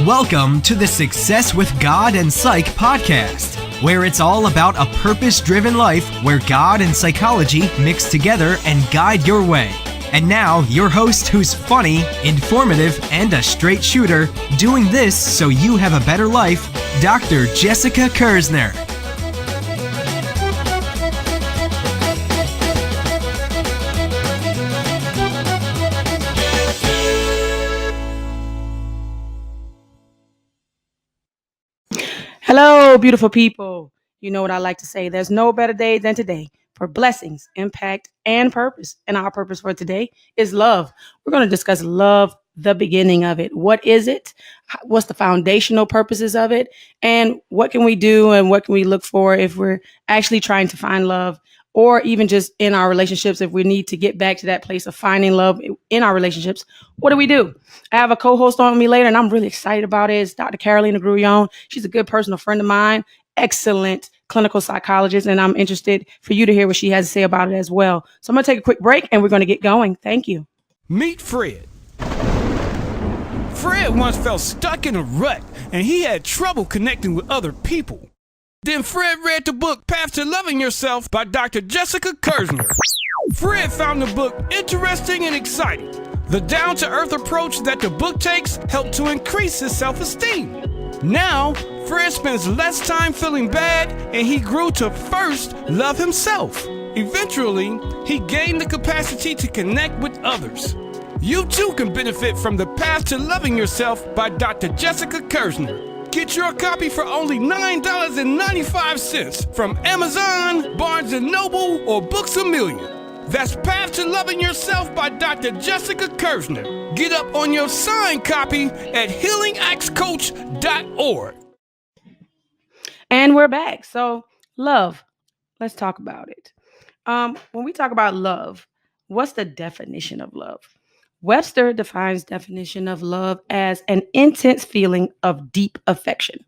Welcome to the Success with God and Psych podcast, where it's all about a purpose-driven life where God and psychology mix together and guide your way. And now, your host who's funny, informative, and a straight shooter, doing this so you have a better life, Dr. Jessica Kerzner. Hello, beautiful people. You know what I like to say. There's no better day than today for blessings, impact, and purpose. And our purpose for today is love. We're going to discuss love, the beginning of it. What is it? What's the foundational purposes of it? And what can we do and what can we look for if we're actually trying to find love, or even just in our relationships, if we need to get back to that place of finding love in our relationships? What do? I have a co-host on me later, and I'm really excited about it. It's Dr. Grullon. She's a good personal friend of mine, excellent clinical psychologist, and I'm interested for you to hear what she has to say about it as well. So I'm going to take a quick break, and we're going to get going. Thank you. Meet Fred. Fred once felt stuck in a rut, and he had trouble connecting with other people. Then Fred read the book Path to Loving Yourself by Dr. Jessica Kerzner. Fred found the book interesting and exciting. The down-to-earth approach that the book takes helped to increase his self-esteem. Now, Fred spends less time feeling bad, and he grew to first love himself. Eventually, he gained the capacity to connect with others. You too can benefit from the Path to Loving Yourself by Dr. Jessica Kerzner. Get your copy for only $9.95 from Amazon, Barnes & Noble, or Books A Million. That's Path to Loving Yourself by Dr. Jessica Kerzner. Get up on your signed copy at healingaxcoach.org. And we're back. So love, let's talk about it. When we talk about love, what's the definition of love? Webster defines definition of love as an intense feeling of deep affection.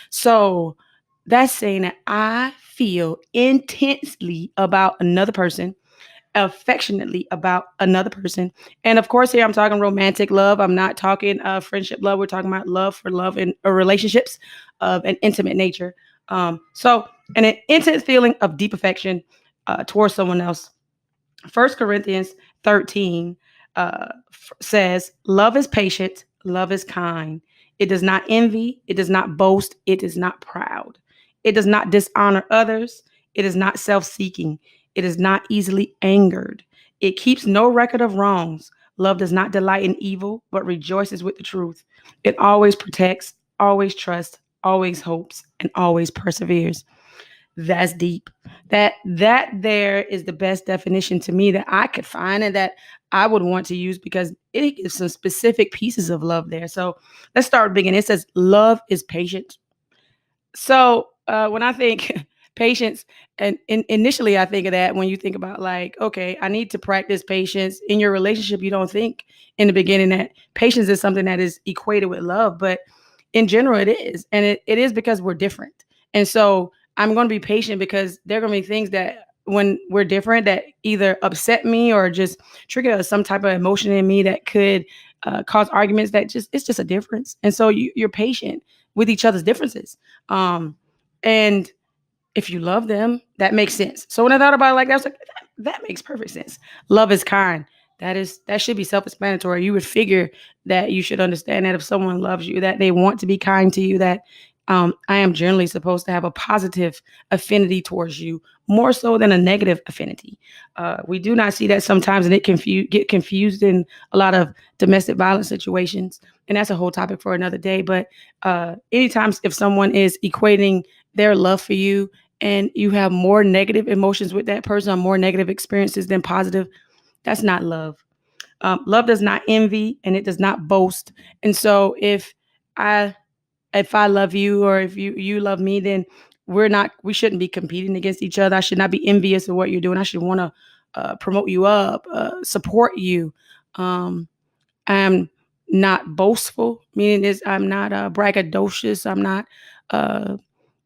So that's saying that I feel intensely about another person, affectionately about another person. And of course, here I'm talking romantic love. I'm not talking friendship love. We're talking about love for love in relationships of an intimate nature. So an intense feeling of deep affection towards someone else. 1 Corinthians 13 says, love is patient, love is kind. It does not envy, it does not boast, it is not proud. It does not dishonor others. It is not self-seeking. It is not easily angered. It keeps no record of wrongs. Love does not delight in evil, but rejoices with the truth. It always protects, always trusts, always hopes, and always perseveres. That's deep. That there is the best definition to me that I could find and that I would want to use, because it gives some specific pieces of love there. So let's start beginning. It says love is patient. So when I think patience, and initially I think of that when you think about like, okay, I need to practice patience in your relationship. You don't think in the beginning that patience is something that is equated with love, but in general it is. And it is because we're different. And so I'm going to be patient because there are going to be things that when we're different that either upset me or just trigger some type of emotion in me that could cause arguments that it's just a difference. And so you're patient with each other's differences. And if you love them, that makes sense. So when I thought about it like that, I was like, that makes perfect sense. Love is kind. That should be self-explanatory. You would figure that you should understand that if someone loves you, that they want to be kind to you, that I am generally supposed to have a positive affinity towards you, more so than a negative affinity. We do not see that sometimes, and it get confused in a lot of domestic violence situations. And that's a whole topic for another day. But anytime if someone is equating their love for you and you have more negative emotions with that person or more negative experiences than positive, that's not love. Love does not envy and it does not boast. And so if I love you or if you love me, then we shouldn't be competing against each other. I should not be envious of what you're doing. I should want to promote you up, support you. I'm not boastful, meaning I'm not braggadocious. I'm not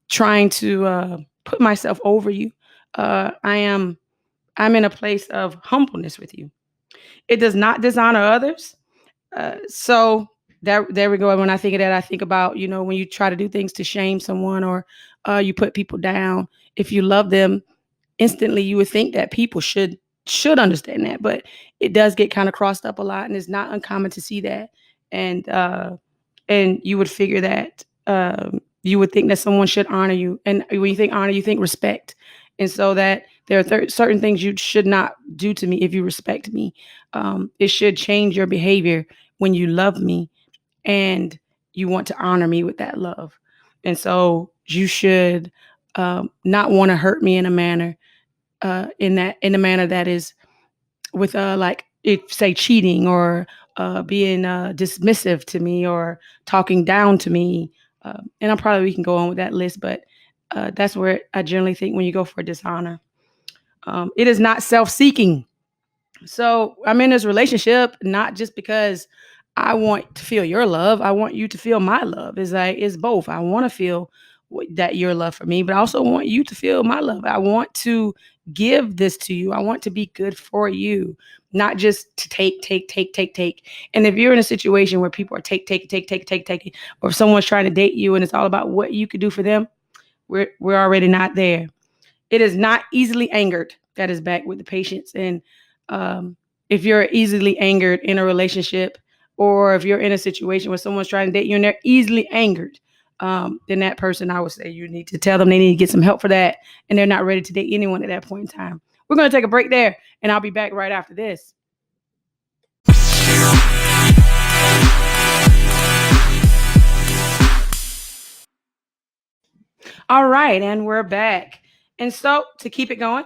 trying to put myself over you. I'm in a place of humbleness with you. It does not dishonor others. So there we go. When I think of that, I think about, when you try to do things to shame someone, or you put people down. If you love them, instantly you would think that people should understand that, but it does get kind of crossed up a lot, and it's not uncommon to see that. And you would figure that you would think that someone should honor you, and when you think honor, you think respect, and so that there are certain things you should not do to me if you respect me. It should change your behavior when you love me and you want to honor me with that love. And so you should not want to hurt me in a manner in a manner that is with like, if say cheating, or being dismissive to me, or talking down to me. And we can go on with that list, but that's where I generally think when you go for dishonor. It is not self-seeking. So I'm in this relationship not just because I want to feel your love. I want you to feel my love. It's both. I want to feel that your love for me, but I also want you to feel my love. I want to give this to you. I want to be good for you, not just to take. And if you're in a situation where people are take, or if someone's trying to date you and it's all about what you could do for them, we're already not there. It is not easily angered. That is back with the patience. And if you're easily angered in a relationship, or if you're in a situation where someone's trying to date you and they're easily angered, then that person, I would say you need to tell them they need to get some help for that. And they're not ready to date anyone at that point in time. We're going to take a break there, and I'll be back right after this. All right, and we're back. And so to keep it going,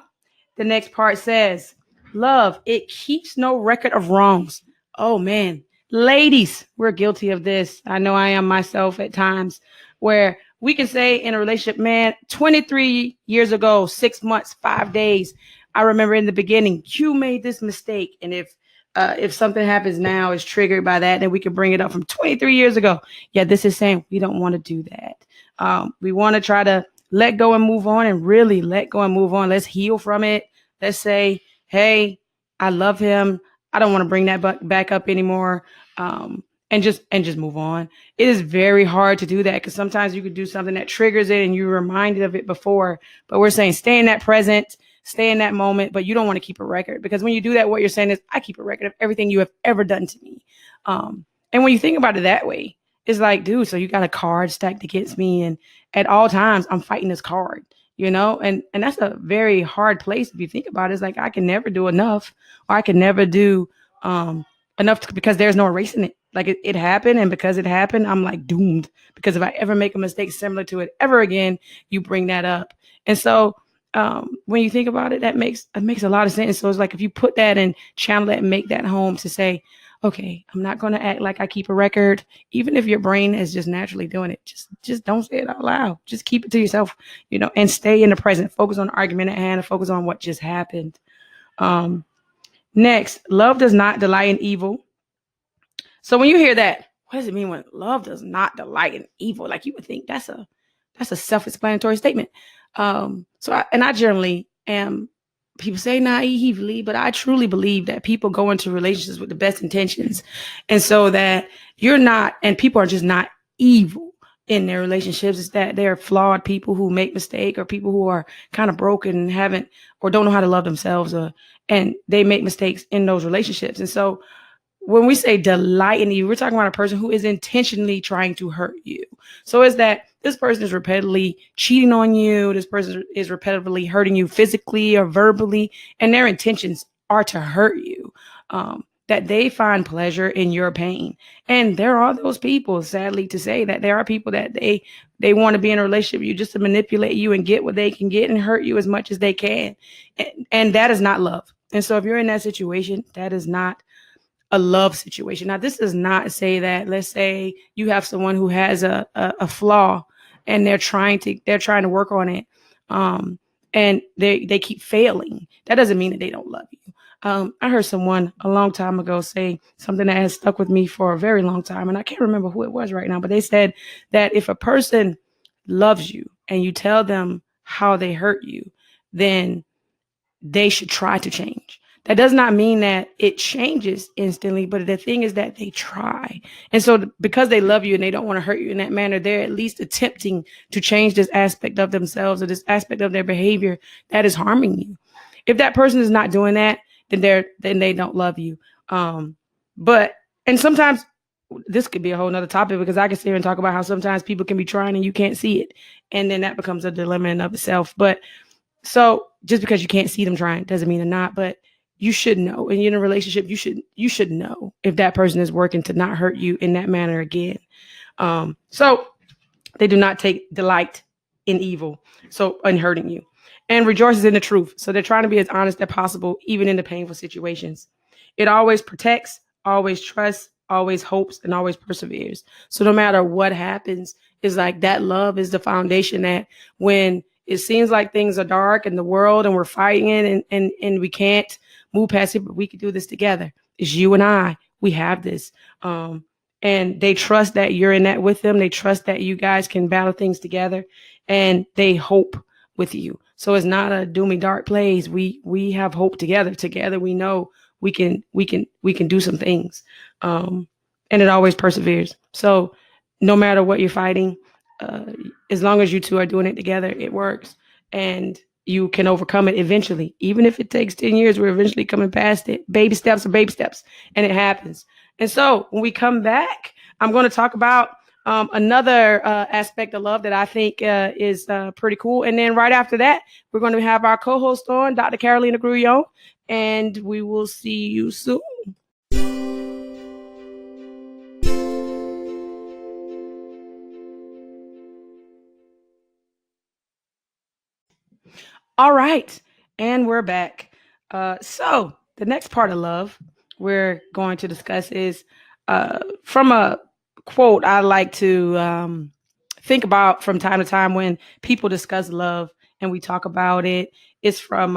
the next part says, love, it keeps no record of wrongs. Oh man, ladies, we're guilty of this. I know I am myself at times, where we can say in a relationship, man, 23 years ago, 6 months, 5 days, I remember in the beginning, you made this mistake. And if something happens now is triggered by that, then we can bring it up from 23 years ago. Yeah, this is saying we don't want to do that. We want to try to let go and move on, and really let go and move on. Let's heal from it. Let's say, hey, I love him. I don't want to bring that back up anymore. And just move on. It is very hard to do that, because sometimes you could do something that triggers it and you're reminded of it before. But we're saying stay in that present, stay in that moment, but you don't want to keep a record, because when you do that, what you're saying is, I keep a record of everything you have ever done to me. And when you think about it that way, it's like, dude, so you got a card stacked against me, and at all times I'm fighting this card, and that's a very hard place if you think about it. It's like, I can never do enough, or I can never do enough because there's no erasing it. Like it happened, and because it happened, I'm like doomed, because if I ever make a mistake similar to it ever again, you bring that up. And so when you think about it, it makes a lot of sense. So it's like, if you put that and channel that and make that home to say, okay, I'm not going to act like I keep a record, even if your brain is just naturally doing it. Just don't say it out loud. Just keep it to yourself, and stay in the present. Focus on the argument at hand, and focus on what just happened. Next, love does not delight in evil. So when you hear that, what does it mean when love does not delight in evil? Like, you would think that's a self-explanatory statement. I generally am, people say naively, but I truly believe that people go into relationships with the best intentions. And so that you're not, and people are just not evil in their relationships. It's that they're flawed people who make mistakes, or people who are kind of broken and haven't, or don't know how to love themselves, and they make mistakes in those relationships. And so when we say delight in you, we're talking about a person who is intentionally trying to hurt you. So is that this person is repetitively cheating on you. This person is repetitively hurting you physically or verbally, and their intentions are to hurt you. That they find pleasure in your pain. And there are those people, sadly to say, that there are people that they want to be in a relationship with you just to manipulate you and get what they can get and hurt you as much as they can. And that is not love. And so if you're in that situation, that is not a love situation. Now, this does not say that, let's say you have someone who has a flaw, and they're trying to work on it. And they keep failing. That doesn't mean that they don't love you. I heard someone a long time ago say something that has stuck with me for a very long time, and I can't remember who it was right now, but they said that if a person loves you and you tell them how they hurt you, then they should try to change. That does not mean that it changes instantly, but the thing is that they try. And so because they love you and they don't want to hurt you in that manner, they're at least attempting to change this aspect of themselves or this aspect of their behavior that is harming you. If that person is not doing that, then they don't love you. And sometimes this could be a whole nother topic, because I can sit here and talk about how sometimes people can be trying and you can't see it. And then that becomes a dilemma in of itself. But so just because you can't see them trying doesn't mean they're not, but you should know. And you're in a relationship, you should know if that person is working to not hurt you in that manner again. So they do not take delight in evil, so in hurting you, and rejoices in the truth. So they're trying to be as honest as possible, even in the painful situations. It always protects, always trusts, always hopes, and always perseveres. So no matter what happens, it's like that love is the foundation that when it seems like things are dark in the world and we're fighting it and we can't move past it, but we can do this together. It's you and I. We have this. And they trust that you're in that with them. They trust that you guys can battle things together, and they hope with you. So it's not a doomy dark place. We have hope together. Together we know we can do some things. And it always perseveres. So no matter what you're fighting, as long as you two are doing it together, it works, and you can overcome it eventually. Even if it takes 10 years, we're eventually coming past it. Baby steps are baby steps, and it happens. And so when we come back, I'm going to talk about another aspect of love that I think is pretty cool. And then right after that, we're going to have our co-host on, Dr. Carolina Grullon, and we will see you soon. All right, and we're back. So the next part of love we're going to discuss is from a quote I like to think about from time to time when people discuss love and we talk about it. It's from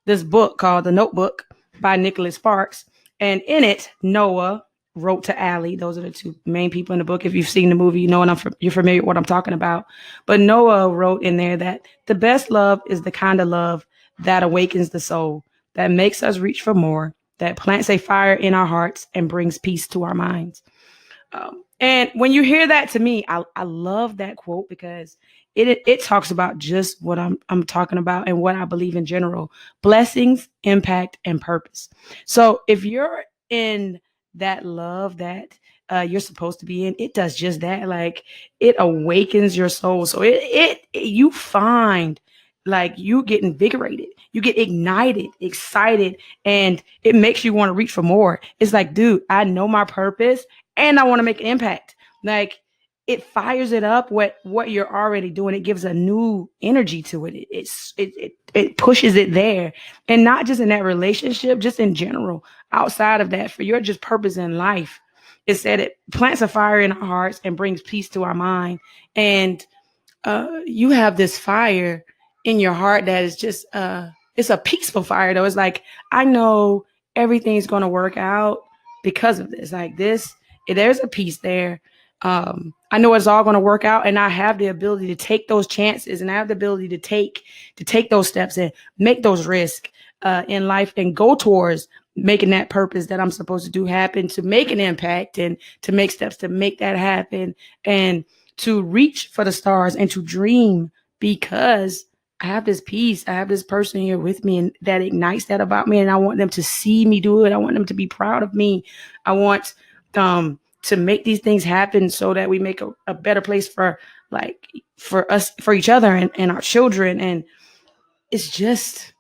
this book called The Notebook by Nicholas Sparks. And in it, Noah wrote to Allie. Those are the two main people in the book. If you've seen the movie, you know, and you're familiar with what I'm talking about. But Noah wrote in there that the best love is the kind of love that awakens the soul, that makes us reach for more, that plants a fire in our hearts and brings peace to our minds. And when you hear that, to me, I love that quote, because it talks about just what I'm talking about and what I believe in general: blessings, impact, and purpose. So if you're in that love that you're supposed to be in, it does just that. Like, it awakens your soul. So you find, like, you get invigorated, you get ignited, excited, and it makes you want to reach for more. It's like, dude, I know my purpose and I want to make an impact. Like, it fires it up what you're already doing. It gives a new energy to it. It pushes it there, and not just in that relationship, just in general, outside of that, for your just purpose in life. It said it plants a fire in our hearts and brings peace to our mind. And you have this fire in your heart that is just it's a peaceful fire, though. It's like, I know everything's going to work out because of this. Like this, there's a peace there. I know it's all going to work out, and I have the ability to take those chances, and I have the ability to take those steps and make those risks in life and go towards making that purpose that I'm supposed to do happen, to make an impact and to make steps to make that happen, and to reach for the stars and to dream, because I have this peace. I have this person here with me, and that ignites that about me. And I want them to see me do it. I want them to be proud of me. I want to make these things happen so that we make a better place for us, for each other, and our children. And it's just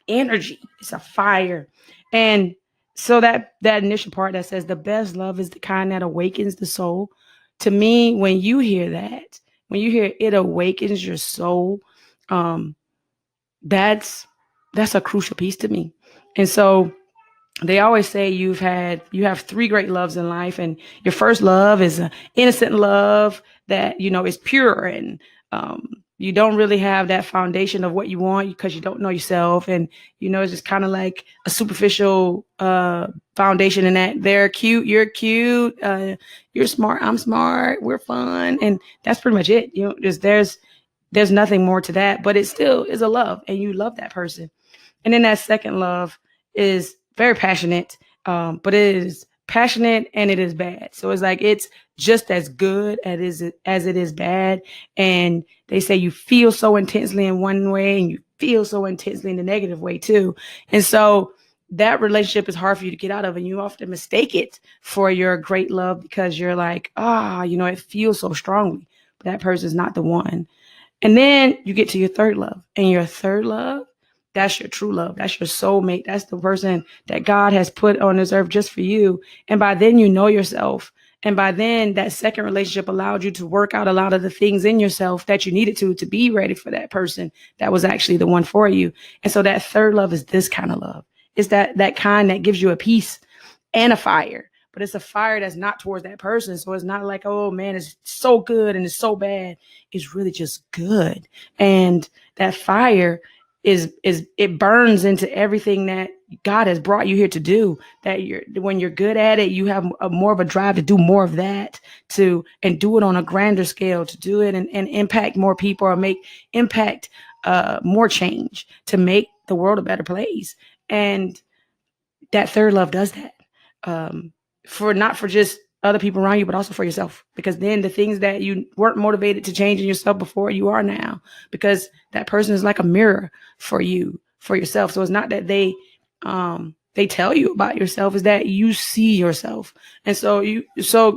energy. It's a fire. And so that initial part that says the best love is the kind that awakens the soul. To me, when you hear that, when you hear it awakens your soul, that's a crucial piece to me. And so they always say you have three great loves in life, and your first love is an innocent love that, you know, is pure, and you don't really have that foundation of what you want because you don't know yourself, and you know, it's just kind of like a superficial foundation in that they're cute, you're cute, you're smart, I'm smart, we're fun, and that's pretty much it. You know, there's nothing more to that, but it still is a love, and you love that person. And then that second love is very passionate, but it is passionate and it is bad. So it's like it's just as good as it is bad. And they say you feel so intensely in one way and you feel so intensely in the negative way too. And so that relationship is hard for you to get out of, and you often mistake it for your great love because you're like, it feels so strongly, but that person's not the one. And then you get to your third love, and your third love, that's your true love. That's your soulmate. That's the person that God has put on this earth just for you. And by then you know yourself. And by then that second relationship allowed you to work out a lot of the things in yourself that you needed to be ready for that person that was actually the one for you. And so that third love is this kind of love. It's that kind that gives you a peace and a fire, but it's a fire that's not towards that person. So it's not like, oh man, it's so good and it's so bad. It's really just good. And that fire it burns into everything that God has brought you here to do. That when you're good at it, you have more of a drive to do more of that, and do it on a grander scale, to do it and impact more people, or impact more change, to make the world a better place. And that third love does that, not for just other people around you, but also for yourself. Because then the things that you weren't motivated to change in yourself before, you are now, because that person is like a mirror for you, for yourself. So it's not that they tell you about yourself, is that you see yourself. And so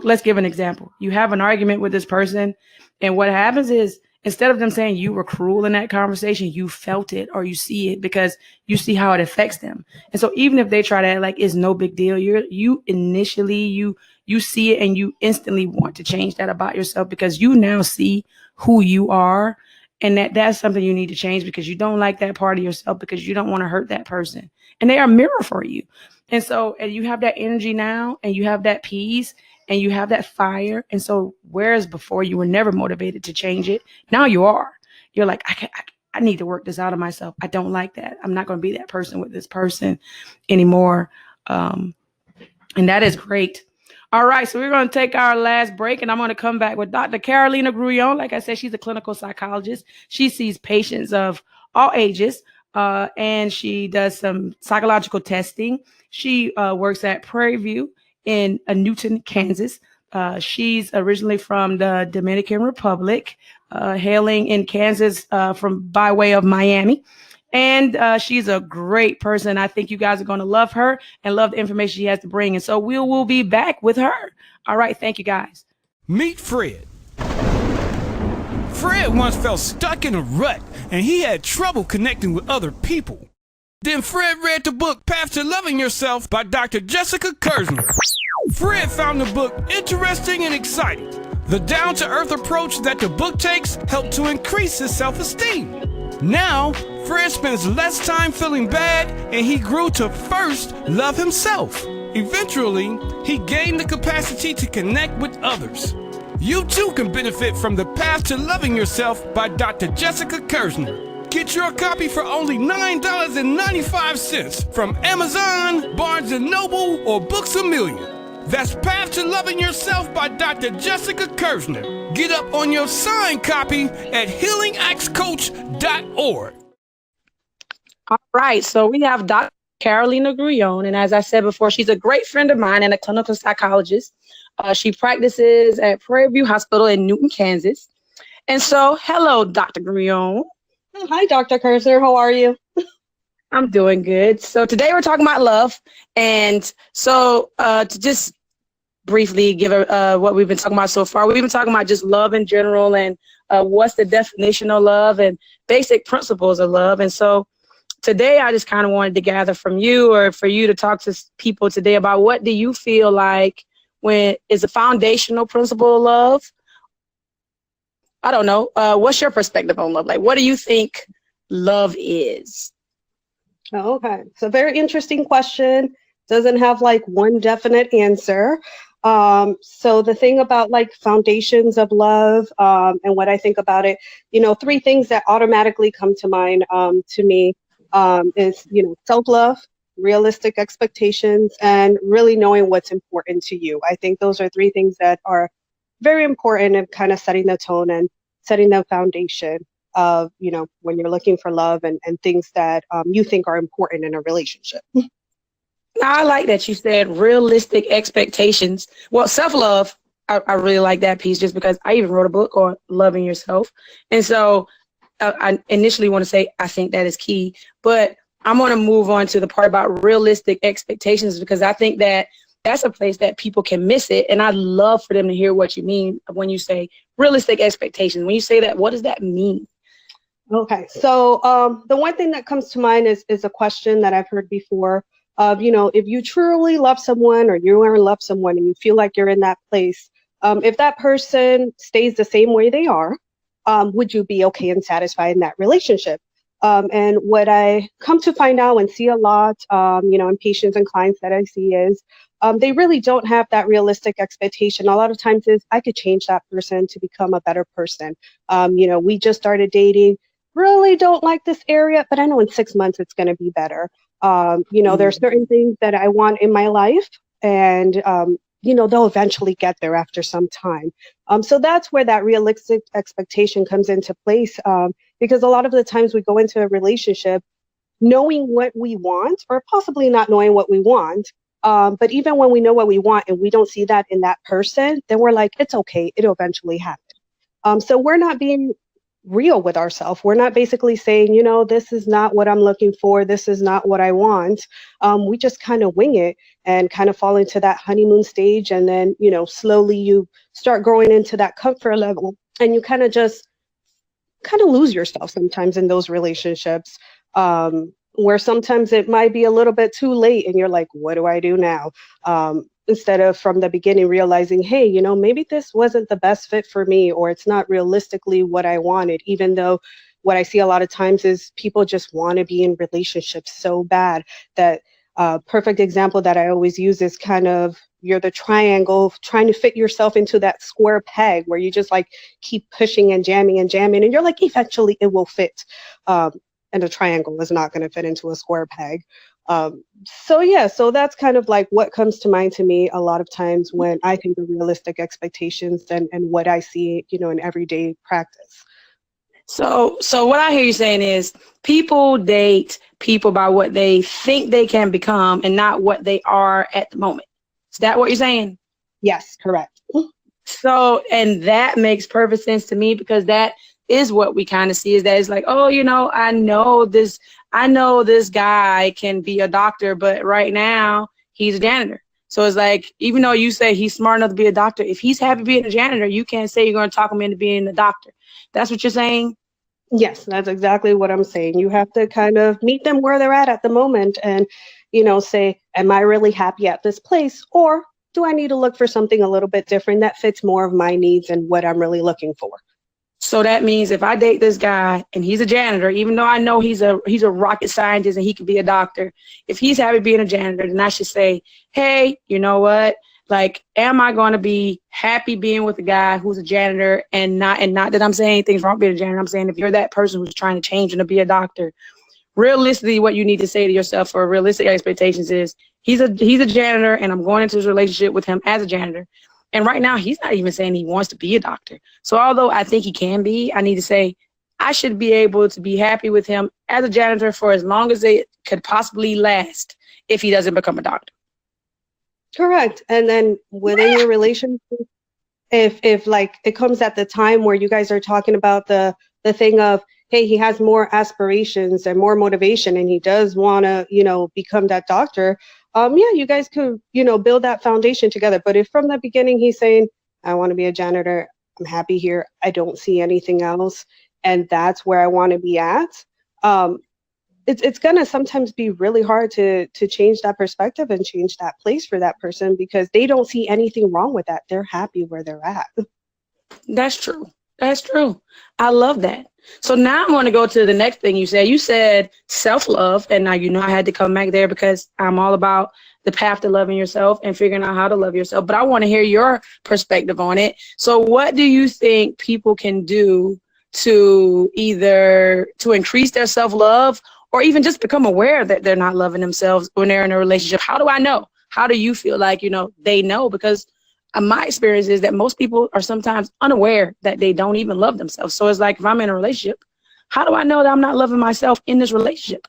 let's give an example. You have an argument with this person, and what happens is, instead of them saying you were cruel in that conversation, you felt it, or you see it because you see how it affects them. And so even if they try to act like it's no big deal, you initially see it, and you instantly want to change that about yourself, because you now see who you are, and that's something you need to change, because you don't like that part of yourself, because you don't want to hurt that person, and they are a mirror for you. And so, and you have that energy now, and you have that peace, and you have that fire. And so whereas before you were never motivated to change it, now you are. You're like, I need to work this out of myself. I don't like that. I'm not going to be that person with this person anymore. And that is great. All right, so we're going to take our last break, and I'm going to come back with Dr. Carolina Grullon. Like I said, she's a clinical psychologist. She sees patients of all ages, and she does some psychological testing. She works at Prairie View in Newton, Kansas. She's originally from the Dominican Republic, hailing in Kansas by way of Miami. And she's a great person. I think you guys are going to love her and love the information she has to bring. And so we will be back with her. All right. Thank you, guys. Meet Fred. Fred once felt stuck in a rut, and he had trouble connecting with other people. Then Fred read the book Path to Loving Yourself by Dr. Jessica Kerzner. Fred found the book interesting and exciting. The down-to-earth approach that the book takes helped to increase his self-esteem. Now, Fred spends less time feeling bad, and he grew to first love himself. Eventually, he gained the capacity to connect with others. You too can benefit from the Path to Loving Yourself by Dr. Jessica Kerzner. Get your copy for only $9.95 from Amazon, Barnes & Noble, or Books A Million. That's Path to Loving Yourself by Dr. Jessica Kerzner. Get up on your signed copy at healingaxcoach.org. All right, so we have Dr. Carolina Grullon, and as I said before, she's a great friend of mine and a clinical psychologist. She practices at Prairie View Hospital in Newton, Kansas. And so, hello, Dr. Grullon. Hi, Dr. Kerzner. How are you? I'm doing good. So today we're talking about love. And so to just briefly give what we've been talking about so far, we've been talking about just love in general, and what's the definition of love and basic principles of love. And so today I just kind of wanted to gather from you, or for you to talk to people today about, what do you feel like when is a foundational principle of love? I don't know. What's your perspective on love? Like, what do you think love is? Oh, okay. It's a very interesting question. Doesn't have like one definite answer. So the thing about like foundations of love, and what I think about it, three things that automatically come to mind to me is, self-love, realistic expectations, and really knowing what's important to you. I think those are three things that are very important in kind of setting the tone and setting the foundation of, when you're looking for love and things that you think are important in a relationship. Now, I like that you said realistic expectations. Well, self-love, I really like that piece just because I even wrote a book on loving yourself. And so I initially want to say I think that is key, but I'm going to move on to the part about realistic expectations because I think that that's a place that people can miss it. And I'd love for them to hear what you mean when you say realistic expectations. When you say that, what does that mean? Okay, so the one thing that comes to mind is a question that I've heard before of, if you truly love someone or you are in love someone and you feel like you're in that place, if that person stays the same way they are, would you be okay and satisfied in that relationship? And what I come to find out and see a lot, in patients and clients that I see is they really don't have that realistic expectation. A lot of times is I could change that person to become a better person. We just started dating, really don't like this area, but I know in 6 months it's going to be better. There are certain things that I want in my life and they'll eventually get there after some time. So that's where that realistic expectation comes into place, because a lot of the times we go into a relationship knowing what we want or possibly not knowing what we want. But even when we know what we want and we don't see that in that person, then we're like, it's okay, it'll eventually happen. So we're not being real with ourselves. We're not basically saying, this is not what I'm looking for. This is not what I want. We just kind of wing it and kind of fall into that honeymoon stage. And then, slowly you start growing into that comfort level and you kind of lose yourself sometimes in those relationships, where sometimes it might be a little bit too late and you're like, what do I do now? Instead of from the beginning realizing, hey, maybe this wasn't the best fit for me, or it's not realistically what I wanted, even though what I see a lot of times is people just want to be in relationships so bad that perfect example that I always use is kind of you're the triangle trying to fit yourself into that square peg where you just like keep pushing and jamming and you're like, eventually it will fit. And a triangle is not going to fit into a square peg. So that's kind of like what comes to mind to me a lot of times when I think of realistic expectations and what I see, in everyday practice. So what I hear you saying is people date people by what they think they can become and not what they are at the moment. Is that what you're saying? Yes, correct. So, and that makes perfect sense to me because that is what we kind of see is that it's like, oh, I know this guy can be a doctor, but right now he's a janitor. So it's like, even though you say he's smart enough to be a doctor, if he's happy being a janitor, you can't say you're going to talk him into being a doctor. That's what you're saying? Yes, that's exactly what I'm saying. You have to kind of meet them where they're at the moment and, say, am I really happy at this place? Or do I need to look for something a little bit different that fits more of my needs and what I'm really looking for? So that means if I date this guy and he's a janitor, even though I know he's a rocket scientist and he could be a doctor, if he's happy being a janitor, then I should say, hey, you know what? Like, am I going to be happy being with a guy who's a janitor and not that I'm saying anything's wrong with being a janitor. I'm saying if you're that person who's trying to change and to be a doctor, realistically, what you need to say to yourself for realistic expectations is he's a janitor and I'm going into this relationship with him as a janitor. And right now, he's not even saying he wants to be a doctor. So although I think he can be, I need to say I should be able to be happy with him as a janitor for as long as it could possibly last if he doesn't become a doctor. Correct. And then within your relationship, if like it comes at the time where you guys are talking about the thing of, hey, he has more aspirations and more motivation and he does want to, become that doctor. You guys could, build that foundation together. But if from the beginning he's saying, I want to be a janitor, I'm happy here, I don't see anything else, and that's where I want to be at, it's going to sometimes be really hard to change that perspective and change that place for that person because they don't see anything wrong with that. They're happy where they're at. That's true. That's true. I love that. So now I'm going to go to the next thing you said. You said self-love. And now, I had to come back there because I'm all about the path to loving yourself and figuring out how to love yourself. But I want to hear your perspective on it. So what do you think people can do to either to increase their self-love or even just become aware that they're not loving themselves when they're in a relationship? How do I know? How do you feel like, they know? Because my experience is that most people are sometimes unaware that they don't even love themselves. So it's like, if I'm in a relationship, how do I know that I'm not loving myself in this relationship?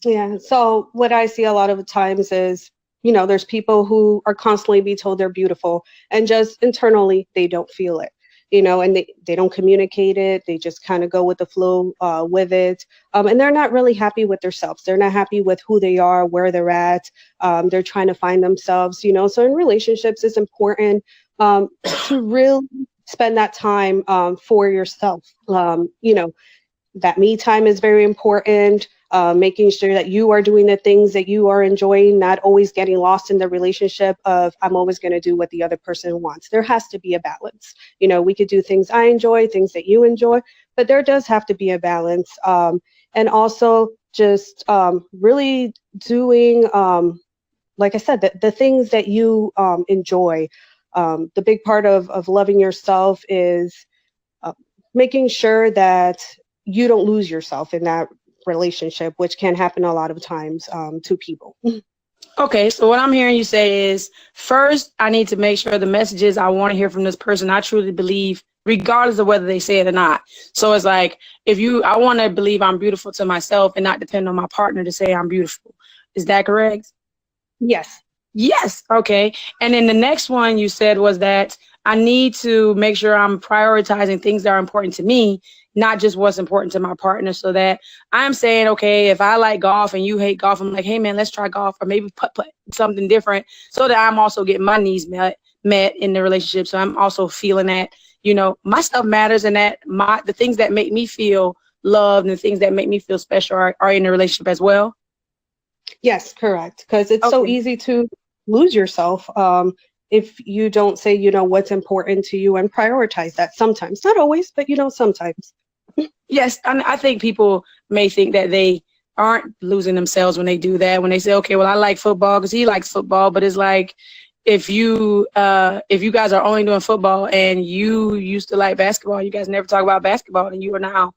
Yeah. So what I see a lot of the times is, there's people who are constantly be told they're beautiful and just internally they don't feel it, and they don't communicate it. They just kind of go with the flow with it. And they're not really happy with themselves. They're not happy with who they are, where they're at. They're trying to find themselves, So in relationships, it's important to really spend that time for yourself. That me time is very important. Making sure that you are doing the things that you are enjoying, not always getting lost in the relationship of I'm always going to do what the other person wants. There has to be a balance. We could do things I enjoy, things that you enjoy, but there does have to be a balance. And also just really doing, like I said, the things that you enjoy. The big part of loving yourself is making sure that you don't lose yourself in that relationship, which can happen a lot of times to people. Okay, so what I'm hearing you say is, first, I need to make sure the messages I want to hear from this person, I truly believe, regardless of whether they say it or not. So it's like, I want to believe I'm beautiful to myself and not depend on my partner to say I'm beautiful. Is that correct? Yes. Yes. Okay. And then the next one you said was that I need to make sure I'm prioritizing things that are important to me, not just what's important to my partner, so that I'm saying, okay, if I like golf and you hate golf, I'm like, hey man, let's try golf, or maybe put something different, so that I'm also getting my needs met in the relationship. So I'm also feeling that, my stuff matters, and that the things that make me feel loved and the things that make me feel special are in the relationship as well. Yes, correct. Because it's so easy to lose yourself if you don't say, what's important to you and prioritize that sometimes. Not always, but, sometimes. Yes, I think people may think that they aren't losing themselves when they do that. When they say, okay, well, I like football because he likes football. But it's like, if you guys are only doing football and you used to like basketball, you guys never talk about basketball, and you are now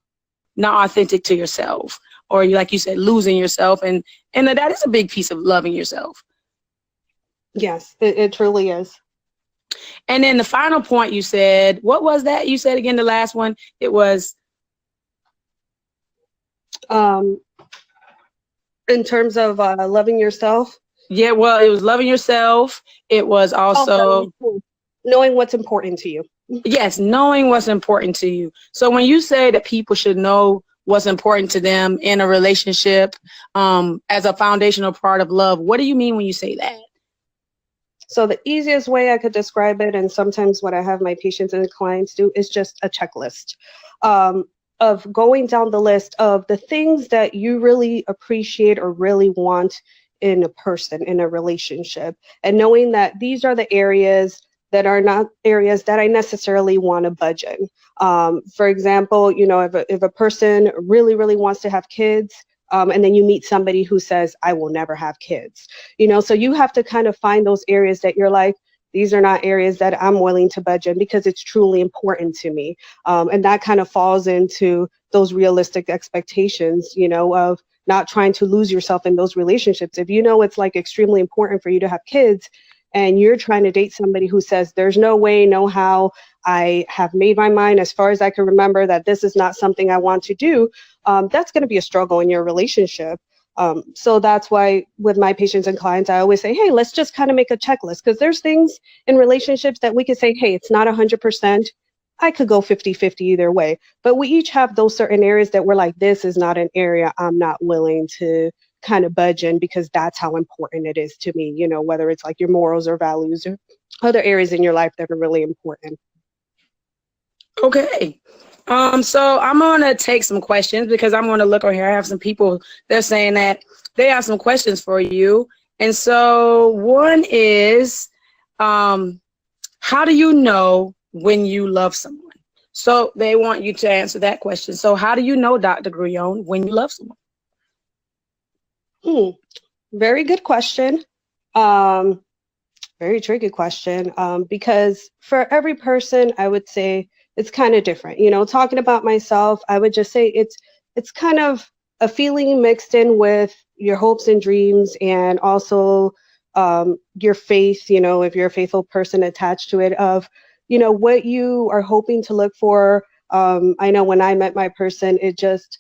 not authentic to yourself. Or you, like you said, losing yourself. And that is a big piece of loving yourself. Yes, it truly is. And then the final point you said, what was that? You said again, the last one, it was? In terms of loving yourself? Yeah, well, it was loving yourself. It was also knowing what's important to you. Yes, knowing what's important to you. So when you say that people should know what's important to them in a relationship as a foundational part of love, what do you mean when you say that? So the easiest way I could describe it, and sometimes what I have my patients and clients do, is just a checklist of going down the list of the things that you really appreciate or really want in a person, in a relationship, and knowing that these are the areas that are not areas that I necessarily want to budge in. For example, if a person really, really wants to have kids, and then you meet somebody who says, I will never have kids, so you have to kind of find those areas that you're like, these are not areas that I'm willing to budge in because it's truly important to me. And that kind of falls into those realistic expectations, of not trying to lose yourself in those relationships. If it's like extremely important for you to have kids, and you're trying to date somebody who says, there's no way, no how, I have made my mind as far as I can remember that this is not something I want to do, that's going to be a struggle in your relationship. So that's why with my patients and clients, I always say, hey, let's just kind of make a checklist, because there's things in relationships that we could say, hey, it's not 100%. I could go 50-50 either way. But we each have those certain areas that we're like, this is not an area I'm not willing to kind of budge in because that's how important it is to me, whether it's like your morals or values or other areas in your life that are really important. Okay. So I'm going to take some questions because I'm going to look on here. I have some people, they're saying that they have some questions for you. And so one is, how do you know when you love someone? So they want you to answer that question. So how do you know, Dr. Grullon, when you love someone? Very good question. Very tricky question, because for every person, I would say it's kind of different. Talking about myself, I would just say it's kind of a feeling mixed in with your hopes and dreams, and also your faith, if you're a faithful person attached to it, of, what you are hoping to look for. I know when I met my person, it just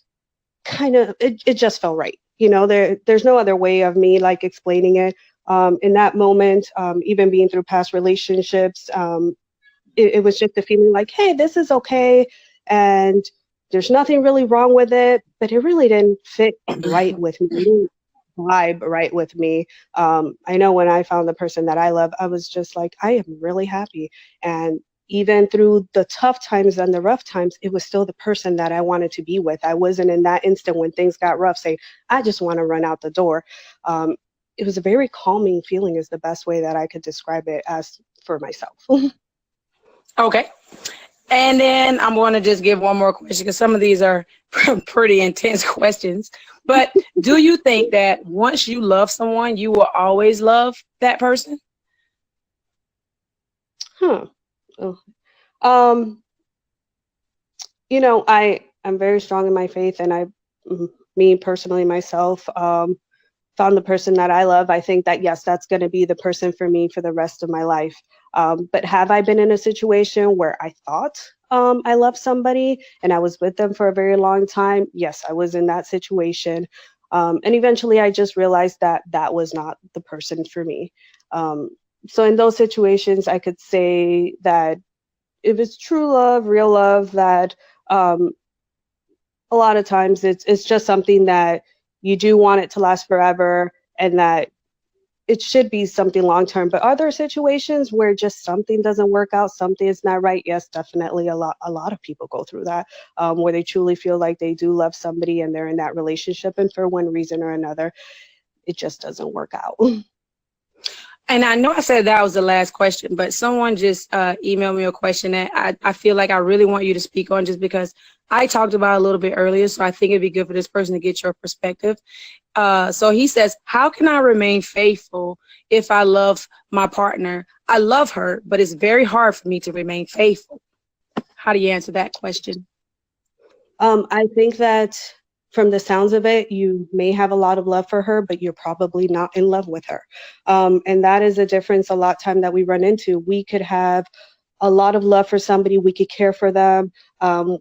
kind of, it just felt right. there's no other way of me like explaining it. In that moment, even being through past relationships, it was just a feeling like, hey, this is okay, and there's nothing really wrong with it, but it really didn't fit right with me. It didn't vibe right with me. I know when I found the person that I love, I was just like, I am really happy. And even through the tough times and the rough times, it was still the person that I wanted to be with. I wasn't in that instant when things got rough saying, I just want to run out the door. It was a very calming feeling is the best way that I could describe it as for myself. Okay. And then I'm going to just give one more question because some of these are pretty intense questions. But do you think that once you love someone, you will always love that person? I'm very strong in my faith, and me personally myself, found the person that I love. I think that, yes, that's going to be the person for me for the rest of my life. But have I been in a situation where I thought I loved somebody and I was with them for a very long time? Yes, I was in that situation. And eventually I just realized that that was not the person for me. So in those situations, I could say that if it's true love, real love, that a lot of times it's just something that you do want it to last forever, and that it should be something long term. But are there situations where just something doesn't work out, something is not right? Yes, definitely. A lot of people go through that, where they truly feel like they do love somebody and they're in that relationship, and for one reason or another, it just doesn't work out. And I know I said that was the last question, but someone just emailed me a question that I feel like I really want you to speak on, just because I talked about it a little bit earlier. So I think it'd be good for this person to get your perspective. So he says, how can I remain faithful if I love my partner? I love her, but it's very hard for me to remain faithful. How do you answer that question? I think that from the sounds of it, you may have a lot of love for her, but you're probably not in love with her. And that is a difference a lot of time that we run into. We could have a lot of love for somebody. We could care for them.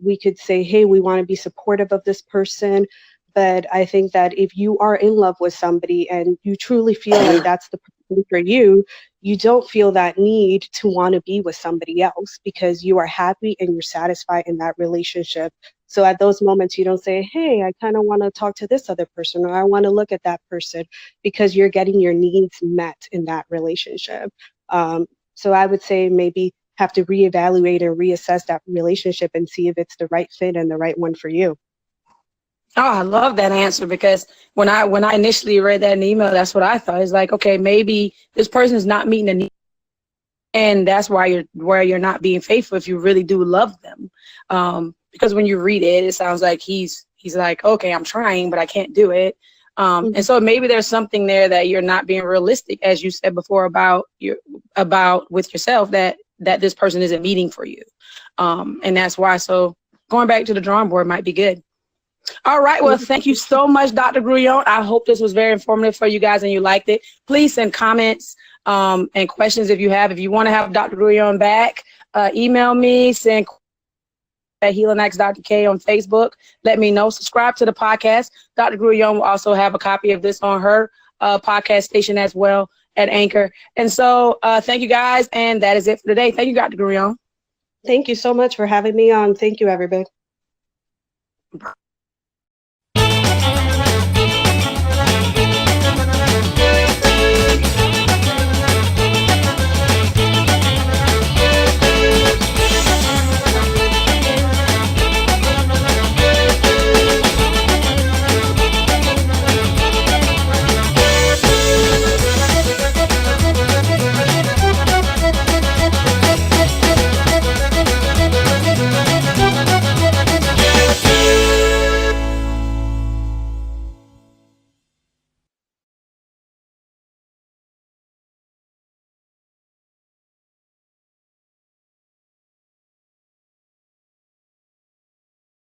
We could say, hey, we want to be supportive of this person. But I think that if you are in love with somebody and you truly feel like that's the person for you, you don't feel that need to want to be with somebody else, because you are happy and you're satisfied in that relationship. So at those moments, you don't say, hey, I kind of want to talk to this other person, or I want to look at that person, because you're getting your needs met in that relationship. So I would say maybe have to reevaluate and reassess that relationship and see if it's the right fit and the right one for you. Oh, I love that answer, because when I initially read that in the email, that's what I thought. It's like, okay, maybe this person is not meeting the need, and that's why you're not being faithful if you really do love them. Because when you read it, it sounds like he's like, okay, I'm trying, but I can't do it. And so maybe there's something there that you're not being realistic, as you said before, about with yourself, that this person isn't meeting for you. And that's why. So going back to the drawing board might be good. All right. Well, thank you so much, Dr. Grullon. I hope this was very informative for you guys and you liked it. Please send comments and questions if you have. If you want to have Dr. Grullon back, email me, send at HealingX.K on Facebook. Let me know. Subscribe to the podcast. Dr. Grullon will also have a copy of this on her podcast station as well at Anchor. And so thank you guys. And that is it for today. Thank you, Dr. Grullon. Thank you so much for having me on. Thank you, everybody.